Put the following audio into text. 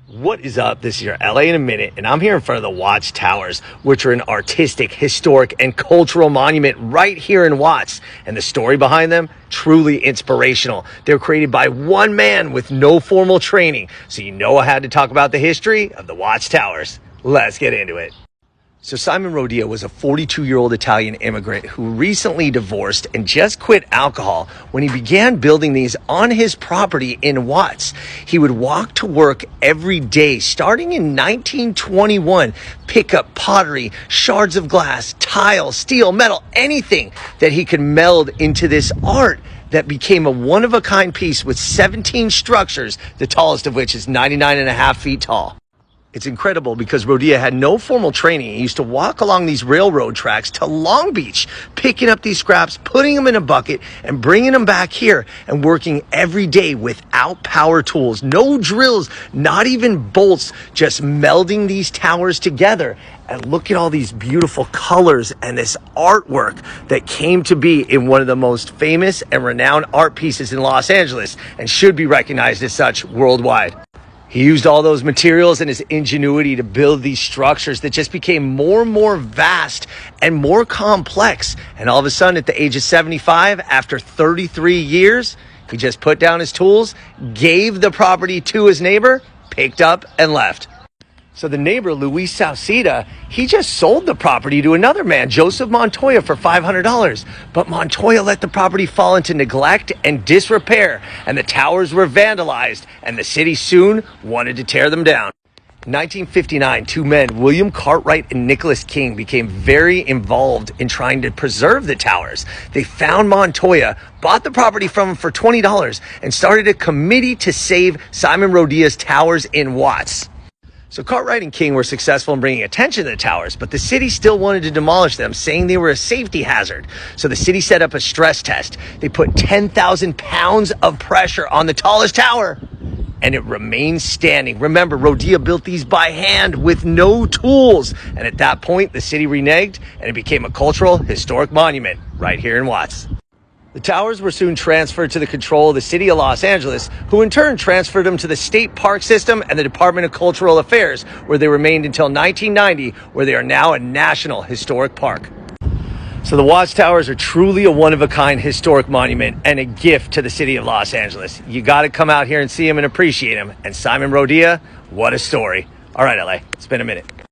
What is up? This is your LA in a minute, and I'm here in front of the Watts Towers, which are an artistic, historic, and cultural monument right here in Watts. And the story behind them, truly inspirational. They were created by one man with no formal training. So you know I had to talk about the history of the Watts Towers. Let's get into it. So Simon Rodia was a 42-year-old Italian immigrant who recently divorced and just quit alcohol when he began building these on his property in Watts. He would walk to work every day, starting in 1921, pick up pottery, shards of glass, tile, steel, metal, anything that he could meld into this art that became a one-of-a-kind piece with 17 structures, the tallest of which is 99.5 feet tall. It's incredible because Rodia had no formal training. He used to walk along these railroad tracks to Long Beach, picking up these scraps, putting them in a bucket, and bringing them back here and working every day without power tools. No drills, not even bolts, just melding these towers together. And look at all these beautiful colors and this artwork that came to be in one of the most famous and renowned art pieces in Los Angeles and should be recognized as such worldwide. He used all those materials and his ingenuity to build these structures that just became more and more vast and more complex. And all of a sudden, at the age of 75, after 33 years, he just put down his tools, gave the property to his neighbor, picked up and left. So the neighbor, Luis Sauceda, he just sold the property to another man, Joseph Montoya, for $500. But Montoya let the property fall into neglect and disrepair, and the towers were vandalized, and the city soon wanted to tear them down. In 1959, two men, William Cartwright and Nicholas King, became very involved in trying to preserve the towers. They found Montoya, bought the property from him for $20, and started a committee to save Simon Rodia's towers in Watts. So Cartwright and King were successful in bringing attention to the towers, but the city still wanted to demolish them, saying they were a safety hazard. So the city set up a stress test. They put 10,000 pounds of pressure on the tallest tower, and it remained standing. Remember, Rodia built these by hand with no tools. And at that point, the city reneged, and it became a cultural, historic monument right here in Watts. The towers were soon transferred to the control of the city of Los Angeles, who in turn transferred them to the state park system and the Department of Cultural Affairs, where they remained until 1990, where they are now a national historic park. So the Watts Towers are truly a one-of-a-kind historic monument and a gift to the city of Los Angeles. You got to come out here and see them and appreciate them. And Simon Rodia, what a story. All right, LA, it's been a minute.